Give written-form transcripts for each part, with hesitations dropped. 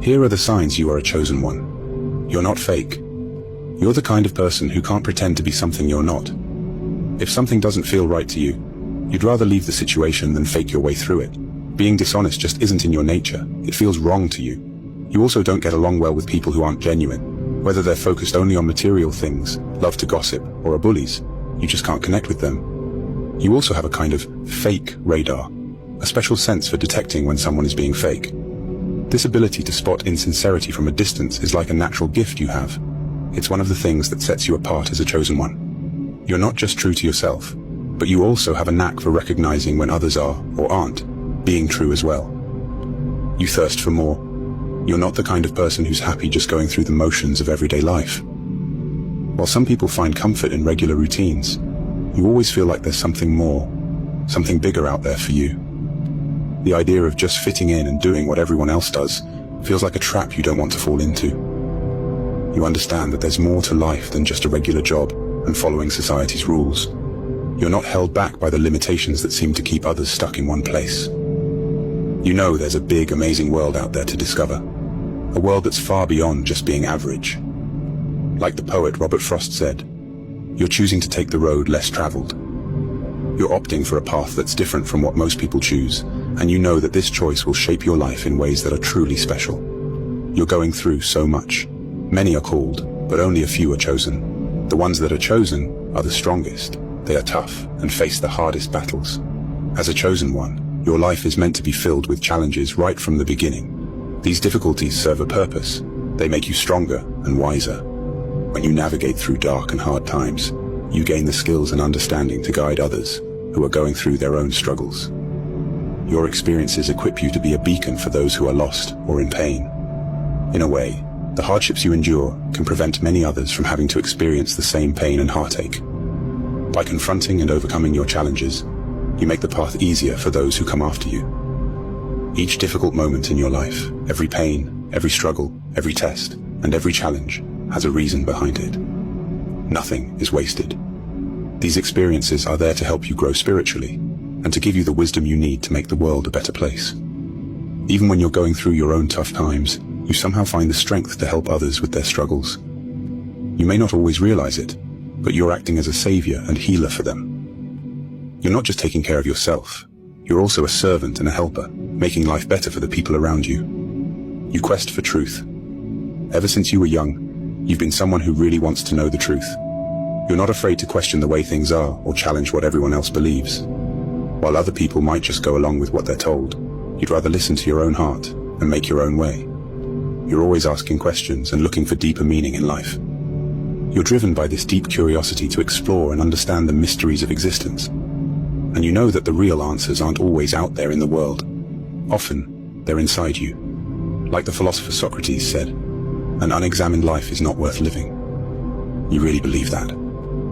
Here are the signs you are a chosen one. You're not fake. You're the kind of person who can't pretend to be something you're not. If something doesn't feel right to you, you'd rather leave the situation than fake your way through it. Being dishonest just isn't in your nature. It feels wrong to you. You also don't get along well with people who aren't genuine. Whether they're focused only on material things, love to gossip, or are bullies, you just can't connect with them. You also have a kind of fake radar, a special sense for detecting when someone is being fake. This ability to spot insincerity from a distance is like a natural gift you have. It's one of the things that sets you apart as a chosen one. You're not just true to yourself, but you also have a knack for recognizing when others are, or aren't, being true as well. You thirst for more. You're not the kind of person who's happy just going through the motions of everyday life. While some people find comfort in regular routines, you always feel like there's something more, something bigger out there for you. The idea of just fitting in and doing what everyone else does feels like a trap you don't want to fall into. You understand that there's more to life than just a regular job and following society's rules. You're not held back by the limitations that seem to keep others stuck in one place. You know there's a big, amazing world out there to discover. A world that's far beyond just being average. Like the poet Robert Frost said, you're choosing to take the road less traveled. You're opting for a path that's different from what most people choose, and you know that this choice will shape your life in ways that are truly special. You're going through so much. Many are called, but only a few are chosen. The ones that are chosen are the strongest. They are tough and face the hardest battles. As a chosen one, your life is meant to be filled with challenges right from the beginning. These difficulties serve a purpose. They make you stronger and wiser. When you navigate through dark and hard times, you gain the skills and understanding to guide others who are going through their own struggles. Your experiences equip you to be a beacon for those who are lost or in pain. In a way, the hardships you endure can prevent many others from having to experience the same pain and heartache. By confronting and overcoming your challenges, you make the path easier for those who come after you. Each difficult moment in your life, every pain, every struggle, every test, and every challenge has a reason behind it. Nothing is wasted. These experiences are there to help you grow spiritually and to give you the wisdom you need to make the world a better place. Even when you're going through your own tough times, you somehow find the strength to help others with their struggles. You may not always realize it, but you're acting as a savior and healer for them. You're not just taking care of yourself, you're also a servant and a helper, making life better for the people around you. You quest for truth. Ever since you were young, you've been someone who really wants to know the truth. You're not afraid to question the way things are or challenge what everyone else believes. While other people might just go along with what they're told, you'd rather listen to your own heart and make your own way. You're always asking questions and looking for deeper meaning in life. You're driven by this deep curiosity to explore and understand the mysteries of existence. And you know that the real answers aren't always out there in the world. Often, they're inside you. Like the philosopher Socrates said, an unexamined life is not worth living. You really believe that.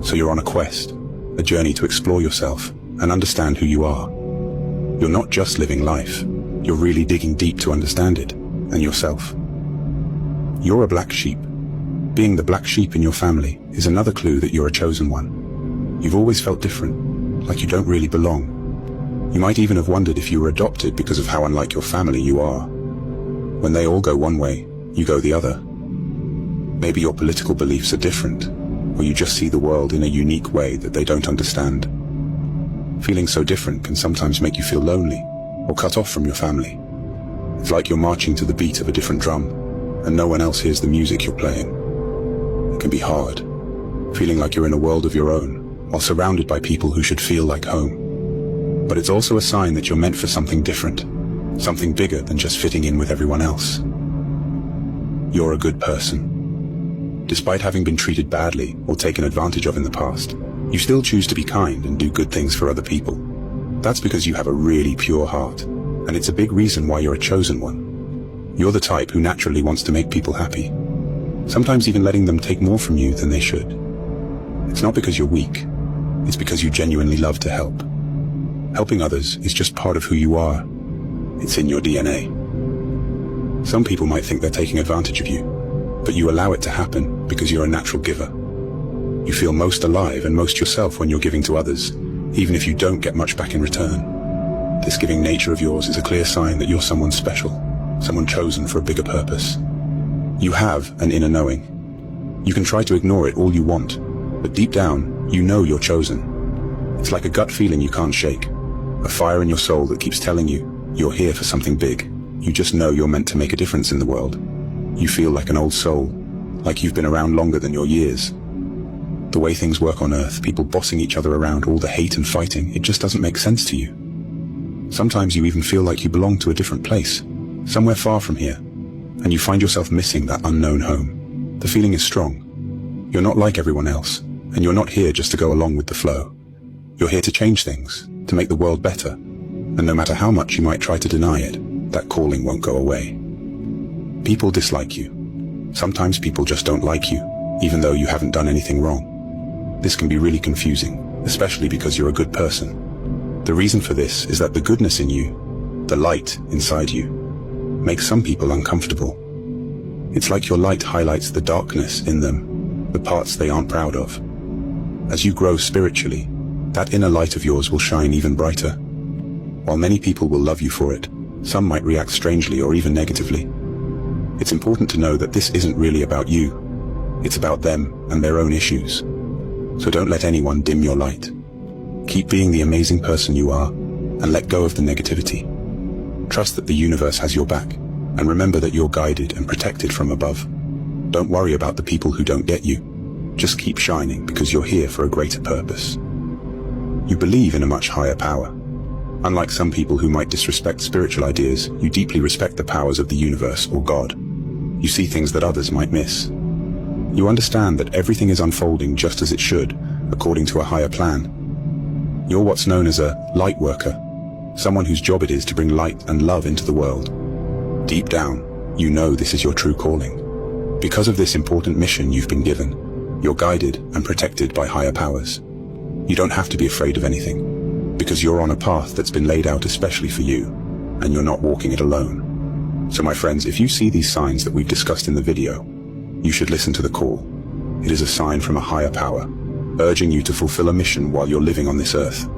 So you're on a quest, a journey to explore yourself and understand who you are. You're not just living life, you're really digging deep to understand it, and yourself. You're a black sheep. Being the black sheep in your family is another clue that you're a chosen one. You've always felt different, like you don't really belong. You might even have wondered if you were adopted because of how unlike your family you are. When they all go one way, you go the other. Maybe your political beliefs are different, or you just see the world in a unique way that they don't understand. Feeling so different can sometimes make you feel lonely, or cut off from your family. It's like you're marching to the beat of a different drum, and no one else hears the music you're playing. It can be hard, feeling like you're in a world of your own, while surrounded by people who should feel like home. But it's also a sign that you're meant for something different, something bigger than just fitting in with everyone else. You're a good person. Despite having been treated badly or taken advantage of in the past, you still choose to be kind and do good things for other people. That's because you have a really pure heart, and it's a big reason why you're a chosen one. You're the type who naturally wants to make people happy, sometimes even letting them take more from you than they should. It's not because you're weak, it's because you genuinely love to help. Helping others is just part of who you are. It's in your DNA. Some people might think they're taking advantage of you, but you allow it to happen because you're a natural giver. You feel most alive and most yourself when you're giving to others, even if you don't get much back in return. This giving nature of yours is a clear sign that you're someone special, someone chosen for a bigger purpose. You have an inner knowing. You can try to ignore it all you want, but deep down, you know you're chosen. It's like a gut feeling you can't shake, a fire in your soul that keeps telling you you're here for something big. You just know you're meant to make a difference in the world. You feel like an old soul, like you've been around longer than your years. The way things work on Earth, people bossing each other around, all the hate and fighting, it just doesn't make sense to you. Sometimes you even feel like you belong to a different place, somewhere far from here, and you find yourself missing that unknown home. The feeling is strong. You're not like everyone else, and you're not here just to go along with the flow. You're here to change things, to make the world better, and no matter how much you might try to deny it, that calling won't go away. People dislike you. Sometimes people just don't like you, even though you haven't done anything wrong. This can be really confusing, especially because you're a good person. The reason for this is that the goodness in you, the light inside you, makes some people uncomfortable. It's like your light highlights the darkness in them, the parts they aren't proud of. As you grow spiritually, that inner light of yours will shine even brighter. While many people will love you for it, some might react strangely or even negatively. It's important to know that this isn't really about you. It's about them and their own issues. So don't let anyone dim your light. Keep being the amazing person you are, and let go of the negativity. Trust that the universe has your back, and remember that you're guided and protected from above. Don't worry about the people who don't get you. Just keep shining because you're here for a greater purpose. You believe in a much higher power. Unlike some people who might disrespect spiritual ideas, you deeply respect the powers of the universe or God. You see things that others might miss. You understand that everything is unfolding just as it should, according to a higher plan. You're what's known as a light worker, someone whose job it is to bring light and love into the world. Deep down, you know this is your true calling. Because of this important mission you've been given, you're guided and protected by higher powers. You don't have to be afraid of anything, because you're on a path that's been laid out especially for you, and you're not walking it alone. So my friends, if you see these signs that we've discussed in the video, you should listen to the call. It is a sign from a higher power, urging you to fulfill a mission while you're living on this earth.